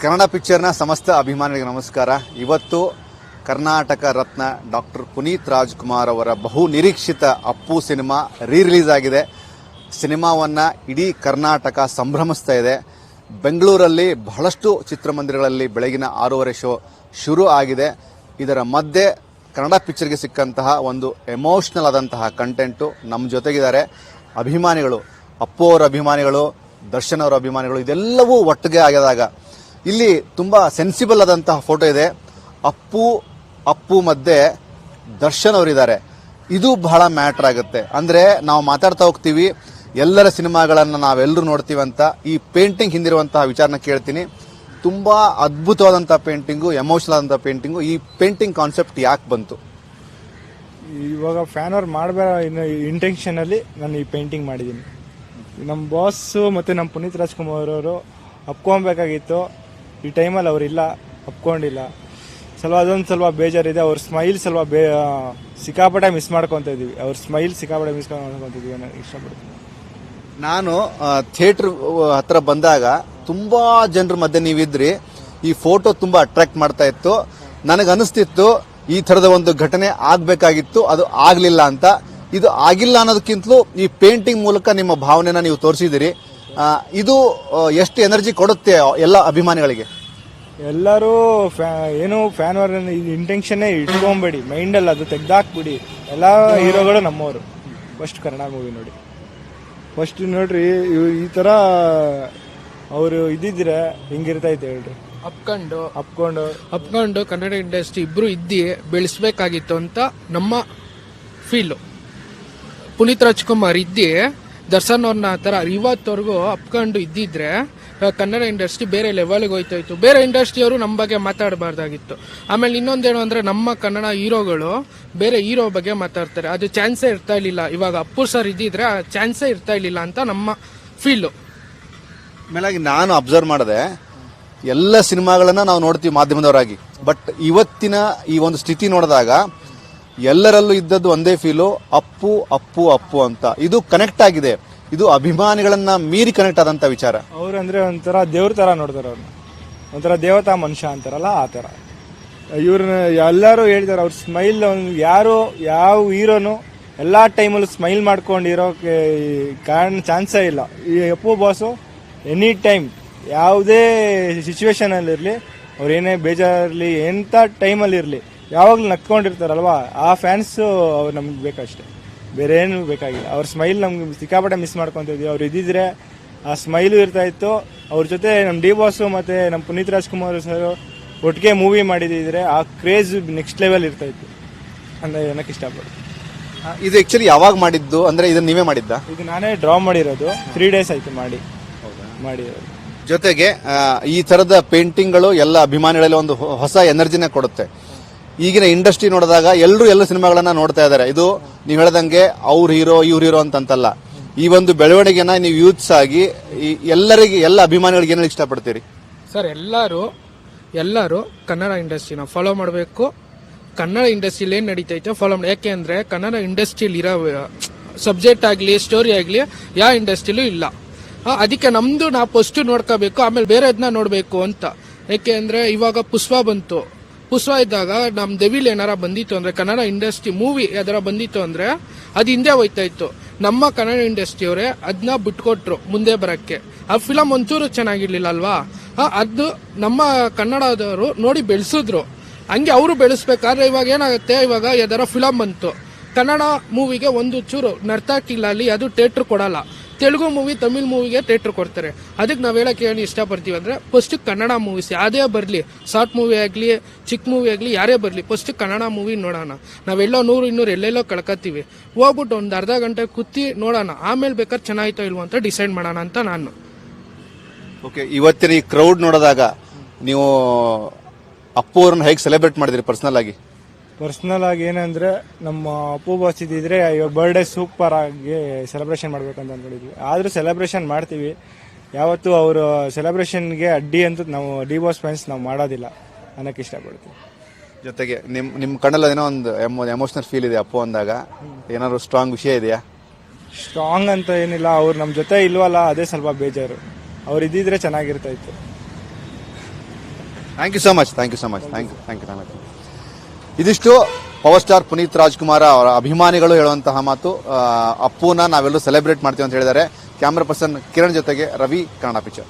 ಕನ್ನಡ ಪಿಕ್ಚರ್ನ ಸಮಸ್ತ ಅಭಿಮಾನಿಗಳಿಗೆ ನಮಸ್ಕಾರ. ಇವತ್ತು ಕರ್ನಾಟಕ ರತ್ನ ಡಾಕ್ಟರ್ ಪುನೀತ್ ರಾಜ್ಕುಮಾರ್ ಅವರ ಬಹು ನಿರೀಕ್ಷಿತ ಅಪ್ಪು ಸಿನಿಮಾ ರಿಲೀಸ್ ಆಗಿದೆ. ಸಿನಿಮಾವನ್ನು ಇಡೀ ಕರ್ನಾಟಕ ಸಂಭ್ರಮಿಸ್ತಾ ಇದೆ. ಬೆಂಗಳೂರಲ್ಲಿ ಬಹಳಷ್ಟು ಚಿತ್ರಮಂದಿರಗಳಲ್ಲಿ ಬೆಳಗಿನ 6:30 ಶೋ ಶುರು ಆಗಿದೆ. ಇದರ ಮಧ್ಯೆ ಕನ್ನಡ ಪಿಕ್ಚರ್ಗೆ ಸಿಕ್ಕಂತಹ ಒಂದು ಎಮೋಷ್ನಲ್ ಆದಂತಹ ಕಂಟೆಂಟು ನಮ್ಮ ಜೊತೆಗಿದ್ದಾರೆ. ಅಭಿಮಾನಿಗಳು, ಅಪ್ಪು ಅವರ ಅಭಿಮಾನಿಗಳು, ದರ್ಶನ್ ಅವರ ಅಭಿಮಾನಿಗಳು, ಇದೆಲ್ಲವೂ ಒಟ್ಟಿಗೆ ಆಗಿದಾಗ ಇಲ್ಲಿ ತುಂಬ ಸೆನ್ಸಿಬಲ್ ಆದಂತಹ ಫೋಟೋ ಇದೆ. ಅಪ್ಪು ಮಧ್ಯೆ ದರ್ಶನ್ ಅವರಿದ್ದಾರೆ. ಇದು ಬಹಳ ಮ್ಯಾಟರ್ ಆಗುತ್ತೆ. ಅಂದರೆ ನಾವು ಮಾತಾಡ್ತಾ ಹೋಗ್ತೀವಿ, ಎಲ್ಲರ ಸಿನಿಮಾಗಳನ್ನು ನಾವೆಲ್ಲರೂ ನೋಡ್ತೀವಿ ಅಂತ. ಈ ಪೇಂಟಿಂಗ್ ಹಿಂದಿರುವಂತಹ ವಿಚಾರನ ಕೇಳ್ತೀನಿ. ತುಂಬ ಅದ್ಭುತವಾದಂಥ ಪೇಂಟಿಂಗು, ಎಮೋಷನಲ್ ಆದಂಥ ಪೇಂಟಿಂಗು. ಈ ಪೇಂಟಿಂಗ್ ಕಾನ್ಸೆಪ್ಟ್ ಯಾಕೆ ಬಂತು? ಇವಾಗ ಫ್ಯಾನ್ ಅವ್ರು ಮಾಡಬೇಡ ಇಂಟೆನ್ಷನಲ್ಲಿ ನಾನು ಈ ಪೇಂಟಿಂಗ್ ಮಾಡಿದ್ದೀನಿ. ನಮ್ಮ ಬಾಸು ಮತ್ತು ನಮ್ಮ ಪುನೀತ್ ರಾಜ್ಕುಮಾರ್ ಅವರು ಅಪ್ಕೊಬೇಕಾಗಿತ್ತು. ಈ ಟೈಮಲ್ಲಿ ಅವರಿಲ್ಲ, ಅಪ್ಕೊಂಡಿಲ್ಲ. ಅದೊಂದು ಸ್ವಲ್ಪ ಬೇಜಾರಿದೆ. ಅವ್ರ ಸ್ಮೈಲ್ ಸ್ವಲ್ಪ ಸಿಕ್ಕಾಪಟ್ಟೆ ಮಿಸ್ ಮಾಡ್ಕೊತ ಇದ್ದೀವಿ. ಅವ್ರ ಸ್ಮೈಲ್ ಸಿಕ್ಕಾಪಟ್ಟೆ ಮಿಸ್ ಮಾಡ್ಕೊತಿದ್ದೀವಿ ಅನ್ನೋ ಇಷ್ಟಪಡ್ತೀನಿ. ನಾನು ಥಿಯೇಟರ್ ಹತ್ರ ಬಂದಾಗ ತುಂಬ ಜನರ ಮಧ್ಯೆ ನೀವಿದ್ರಿ. ಈ ಫೋಟೋ ತುಂಬ ಅಟ್ರಾಕ್ಟ್ ಮಾಡ್ತಾ ಇತ್ತು. ನನಗನ್ನಿಸ್ತಿತ್ತು ಈ ಥರದ ಒಂದು ಘಟನೆ ಆಗಬೇಕಾಗಿತ್ತು, ಅದು ಆಗಲಿಲ್ಲ ಅಂತ. ಇದು ಆಗಿಲ್ಲ ಅನ್ನೋದಕ್ಕಿಂತಲೂ ಈ ಪೇಂಟಿಂಗ್ ಮೂಲಕ ನಿಮ್ಮ ಭಾವನೆನ ನೀವು ತೋರಿಸಿದಿರಿ. ಇದು ಎಷ್ಟು ಎನರ್ಜಿ ಕೊಡುತ್ತೆ ಎಲ್ಲ ಅಭಿಮಾನಿಗಳಿಗೆ? ಎಲ್ಲರೂ ಏನು ಫ್ಯಾನ್ ಅವ್ರ ಇಂಟೆನ್ಷನ್ನೇ ಇಟ್ಕೊಂಬೇಡಿ, ಮೈಂಡಲ್ಲಿ ಅದು ತೆಗ್ದಾಕ್ಬಿಡಿ. ಎಲ್ಲ ಹೀರೋಗಳು ನಮ್ಮವರು. ಫಸ್ಟ್ ಕನ್ನಡ ಮೂವಿ ನೋಡಿ, ಫಸ್ಟ್ ನೋಡ್ರಿ. ಈ ಥರ ಅವರು ಇದ್ದಿದ್ರೆ ಹಿಂಗಿರ್ತೈತೆ ಹೇಳ್ರಿ. ಅಪ್ಕೊಂಡು ಕನ್ನಡ ಇಂಡಸ್ಟ್ರಿ ಇಬ್ರು ಬೆಳೆಸ್ಬೇಕಾಗಿತ್ತು ಅಂತ ನಮ್ಮ ಫೀಲು. ಪುನೀತ್ ರಾಜ್ಕುಮಾರ್ ದರ್ಶನ್ ಅವ್ರನ್ನ ಆ ಥರ ಇವತ್ತವರೆಗೂ ಅಪ್ಕೊಂಡು ಇದ್ದಿದ್ರೆ ಕನ್ನಡ ಇಂಡಸ್ಟ್ರಿ ಬೇರೆ ಲೆವೆಲ್ಗೆ ಹೋಯ್ತಾಯಿತ್ತು. ಬೇರೆ ಇಂಡಸ್ಟ್ರಿಯವರು ನಮ್ಮ ಬಗ್ಗೆ ಮಾತಾಡಬಾರ್ದಾಗಿತ್ತು. ಆಮೇಲೆ ಇನ್ನೊಂದೇನು ಅಂದರೆ ನಮ್ಮ ಕನ್ನಡ ಹೀರೋಗಳು ಬೇರೆ ಹೀರೋ ಬಗ್ಗೆ ಮಾತಾಡ್ತಾರೆ. ಅದು ಚಾನ್ಸೇ ಇರ್ತಾ ಇರಲಿಲ್ಲ. ಇವಾಗ ಅಪ್ಪು ಸರ್ ಇದ್ದಿದ್ರೆ ಆ ಚಾನ್ಸೇ ಇರ್ತಾ ಇರಲಿಲ್ಲ ಅಂತ ನಮ್ಮ ಫೀಲು. ಮೇಲಾಗಿ ನಾನು ಅಬ್ಸರ್ವ್ ಮಾಡಿದೆ, ಎಲ್ಲ ಸಿನಿಮಾಗಳನ್ನ ನಾವು ನೋಡ್ತೀವಿ ಮಾಧ್ಯಮದವರಾಗಿ. ಬಟ್ ಇವತ್ತಿನ ಈ ಒಂದು ಸ್ಥಿತಿ ನೋಡಿದಾಗ ಎಲ್ಲರಲ್ಲೂ ಇದ್ದದ್ದು ಒಂದೇ ಫೀಲು, ಅಪ್ಪು ಅಪ್ಪು ಅಪ್ಪು ಅಂತ. ಇದು ಕನೆಕ್ಟ್ ಆಗಿದೆ. ಇದು ಅಭಿಮಾನಿಗಳನ್ನ ಮೀರಿ ಕನೆಕ್ಟ್ ಆದಂತ ವಿಚಾರ. ಅವ್ರಂದ್ರೆ ಒಂಥರ ದೇವ್ರ ತರ ನೋಡ್ತಾರೆ ಅವ್ರನ್ನ, ಒಂಥರ ದೇವತಾ ಮನುಷ್ಯ ಅಂತಾರಲ್ಲ ಆ ತರ. ಇವ್ರನ್ನ ಎಲ್ಲರೂ ಹೇಳ್ತಾರೆ. ಅವ್ರ ಸ್ಮೈಲ್ ಯಾರು ಯಾವ ಹೀರೋನು ಎಲ್ಲಾ ಟೈಮಲ್ಲೂ ಸ್ಮೈಲ್ ಮಾಡ್ಕೊಂಡಿರೋಕೆ ಚಾನ್ಸೇ ಇಲ್ಲ. ಈ ಅಪ್ಪು ಬಾಸು ಎನಿ ಟೈಮ್ ಯಾವುದೇ ಸಿಚುವೇಶನ್ ಅಲ್ಲಿ ಇರಲಿ, ಅವ್ರೇನೇ ಬೇಜಾರಿರಲಿ, ಎಂಥ ಟೈಮಲ್ಲಿ ಇರಲಿ, ಯಾವಾಗಲೂ ನಕ್ಕೊಂಡಿರ್ತಾರಲ್ವಾ, ಆ ಫ್ಯಾನ್ಸು ಅವ್ರು ನಮ್ಗೆ ಬೇಕಷ್ಟೇ, ಬೇರೆ ಏನು ಬೇಕಾಗಿಲ್ಲ. ಅವ್ರ ಸ್ಮೈಲ್ ನಮ್ಗೆ ಸಿಕ್ಕಾಪಟ್ಟೆ ಮಿಸ್ ಮಾಡ್ಕೊತಿದ್ವಿ. ಅವ್ರು ಇದ್ದಿದ್ರೆ ಆ ಸ್ಮೈಲು ಇರ್ತಾ ಇತ್ತು. ಅವ್ರ ಜೊತೆ ನಮ್ಮ ಡಿ ಬಾಸು ಮತ್ತು ನಮ್ಮ ಪುನೀತ್ ರಾಜ್ಕುಮಾರ್ ಸರ್ ಒಟ್ಟಿಗೆ ಮೂವಿ ಮಾಡಿದಿದ್ರೆ ಆ ಕ್ರೇಜ್ ನೆಕ್ಸ್ಟ್ ಲೆವೆಲ್ ಇರ್ತಾ ಇತ್ತು ಅಂತ ಏನಕ್ಕೆ ಇಷ್ಟಪಡ್ತೀನಿ. ಇದು ಆಕ್ಚುಲಿ ಯಾವಾಗ ಮಾಡಿದ್ದು? ಅಂದರೆ ಇದನ್ನ ನೀವೇ ಮಾಡಿದ್ದ? ಇದು ನಾನೇ ಡ್ರಾ ಮಾಡಿರೋದು. 3 days ಆಯ್ತು ಮಾಡಿರೋದು. ಜೊತೆಗೆ ಈ ಥರದ ಪೇಂಟಿಂಗ್ಗಳು ಎಲ್ಲ ಅಭಿಮಾನಿಗಳಲ್ಲಿ ಒಂದು ಹೊಸ ಎನರ್ಜಿನ ಕೊಡುತ್ತೆ. ಈಗಿನ ಇಂಡಸ್ಟ್ರಿ ನೋಡಿದಾಗ ಎಲ್ಲ ಸಿನಿಮಾಗಳನ್ನ ನೋಡ್ತಾ ಇದ್ದಾರೆ. ಇದು ನೀವು ಹೇಳ್ದಂಗೆ ಅವ್ರ ಹೀರೋ ಇವ್ರ ಹೀರೋ ಅಂತಲ್ಲ. ಈ ಒಂದು ಬೆಳವಣಿಗೆನ ನೀವು ಯೂತ್ಸ್ ಆಗಿ ಎಲ್ಲ ಅಭಿಮಾನಿಗಳಿಗೆ ಏನು ಇಷ್ಟಪಡ್ತೀರಿ ಸರ್? ಎಲ್ಲರೂ ಕನ್ನಡ ಇಂಡಸ್ಟ್ರಿನ ಫಾಲೋ ಮಾಡಬೇಕು. ಕನ್ನಡ ಇಂಡಸ್ಟ್ರಿಲಿ ಏನು ನಡೀತೈತೆ ಫಾಲೋ ಮಾಡಿ. ಯಾಕೆ ಅಂದರೆ ಕನ್ನಡ ಇಂಡಸ್ಟ್ರಿಲಿ ಇರೋ ಸಬ್ಜೆಕ್ಟ್ ಆಗಲಿ, ಸ್ಟೋರಿ ಆಗಲಿ ಯಾವ ಇಂಡಸ್ಟ್ರಿಲೂ ಇಲ್ಲ. ಅದಕ್ಕೆ ನಮ್ದು ನಾವು ಫಸ್ಟ್ ನೋಡ್ಕೋಬೇಕು, ಆಮೇಲೆ ಬೇರೆದನ್ನ ನೋಡಬೇಕು ಅಂತ. ಯಾಕೆ ಅಂದರೆ ಇವಾಗ ಪುಷ್ಪ ಇದ್ದಾಗ ನಮ್ಮ ದೆವಿಲ್ ಏನಾರ ಬಂದಿತ್ತು ಅಂದರೆ, ಕನ್ನಡ ಇಂಡಸ್ಟ್ರಿ ಮೂವಿ ಯಾವ್ದಾರ ಬಂದಿತ್ತು ಅಂದರೆ ಅದು ಹಿಂದೆ ಹೋಯ್ತಾ ಇತ್ತು. ನಮ್ಮ ಕನ್ನಡ ಇಂಡಸ್ಟ್ರಿಯವರೇ ಅದನ್ನ ಬಿಟ್ಕೊಟ್ರು ಮುಂದೆ ಬರೋಕ್ಕೆ. ಆ ಫಿಲಮ್ ಒಂಚೂರು ಚೆನ್ನಾಗಿರ್ಲಿಲ್ಲ ಅಲ್ವಾ? ಅದು ನಮ್ಮ ಕನ್ನಡದವರು ನೋಡಿ ಬೆಳೆಸಿದ್ರು. ಹಂಗೆ ಅವರು ಬೆಳೆಸ್ಬೇಕಾದ್ರೆ ಇವಾಗ ಏನಾಗುತ್ತೆ, ಇವಾಗ ಯಾವ್ದಾರ ಫಿಲಮ್ ಬಂತು, ಕನ್ನಡ ಮೂವಿಗೆ ಒಂದು ಚೂರು ನರ್ತಾಕಿಲ್ಲ ಅಲ್ಲಿ, ಅದು ಥಿಯೇಟ್ರ್ ಕೊಡಲ್ಲ. ತೆಲುಗು ಮೂವಿ, ತಮಿಳ್ ಮೂವಿಗೆ ಥಿಯೇಟ್ರ್ ಕೊಡ್ತಾರೆ. ಅದಕ್ಕೆ ನಾವ್ ಹೇಳಕ್ಕೆ ಏನು ಇಷ್ಟಪಡ್ತೀವಿ ಅಂದ್ರೆ, ಫಸ್ಟ್ ಕನ್ನಡ ಮೂವೀಸ್ ಯಾವ್ದೇ ಬರಲಿ, ಶಾರ್ಟ್ ಮೂವಿ ಆಗಲಿ, ಚಿಕ್ಕ ಮೂವಿ ಆಗಲಿ, ಯಾರೇ ಬರಲಿ, ಫಸ್ಟ್ ಕನ್ನಡ ಮೂವಿ ನೋಡೋಣ. ನಾವೆಲ್ಲೋ 100-200 ಎಲ್ಲೆಲ್ಲೋ ಕಳ್ಕೊತೀವಿ. ಹೋಗ್ಬಿಟ್ಟು ಒಂದು ಅರ್ಧ ಗಂಟೆ ಕೂತಿ ನೋಡೋಣ, ಆಮೇಲೆ ಬೇಕಾದ್ರೆ ಚೆನ್ನಾಗಿತ್ತೋ ಇಲ್ವೋ ಅಂತ ಡಿಸೈಡ್ ಮಾಡೋಣ ಅಂತ ನಾನು. ಓಕೆ, ಇವತ್ತಿನ ಈ ಕ್ರೌಡ್ ನೋಡಿದಾಗ ನೀವು ಅಪ್ಪು ಅವ್ರನ್ನ ಹೇಗೆ ಸೆಲೆಬ್ರೇಟ್ ಮಾಡಿದ್ರಿ ಪರ್ಸನಲ್ ಆಗಿ? ಏನಂದ್ರೆ ನಮ್ಮ ಅಪ್ಪು ಬಾಸ್ ಇದ್ದಿದ್ರೆ ಇವಾಗ ಬರ್ಡೇ ಸೂಪರ್ ಆಗಿ ಸೆಲೆಬ್ರೇಷನ್ ಮಾಡ್ಬೇಕಂತ ಅಂದ್ಕೊಂಡಿದ್ವಿ. ಆದ್ರೂ ಸೆಲೆಬ್ರೇಷನ್ ಮಾಡ್ತೀವಿ. ಯಾವತ್ತೂ ಅವರು ಸೆಲೆಬ್ರೇಷನ್ಗೆ ಅಡ್ಡಿ ಅಂತ ನಾವು ಡಿ ಬಾಸ್ ಫ್ಯಾನ್ಸ್ ನಾವು ಮಾಡೋದಿಲ್ಲ ಅನ್ನೋಕೆ ಇಷ್ಟಪಡ್ತೀವಿ. ಜೊತೆಗೆ ನಿಮ್ಮ ಕಣ್ಣಲ್ಲಿ ಏನೋ ಒಂದು ಎಮೋಷನಲ್ ಫೀಲ್ ಇದೆ ಅಪ್ಪು ಅಂದಾಗ. ಏನಾದ್ರು ಸ್ಟ್ರಾಂಗ್ ವಿಷಯ ಇದೆಯಾ? ಸ್ಟ್ರಾಂಗ್ ಅಂತ ಏನಿಲ್ಲ, ಅವ್ರು ನಮ್ಮ ಜೊತೆ ಇಲ್ವಲ್ಲ, ಅದೇ ಸ್ವಲ್ಪ ಬೇಜಾರು. ಅವ್ರು ಇದ್ದಿದ್ರೆ ಚೆನ್ನಾಗಿರ್ತಾ ಇತ್ತು. Thank you so much thank you so much thank you. ಇದಿಷ್ಟು ಪವರ್ ಸ್ಟಾರ್ ಪುನೀತ್ ರಾಜ್ಕುಮಾರ್ ಅವರ ಅಭಿಮಾನಿಗಳು ಹೇಳುವಂತಹ ಮಾತು. ಅಪ್ಪುನ ನಾವೆಲ್ಲರೂ ಸೆಲೆಬ್ರೇಟ್ ಮಾಡ್ತೀವಿ ಅಂತ ಹೇಳಿದ್ದಾರೆ. ಕ್ಯಾಮ್ರಾ ಪರ್ಸನ್ ಕಿರಣ್ ಜೊತೆಗೆ ರವಿ, ಕನ್ನಡ ಪಿಕ್ಚರ್.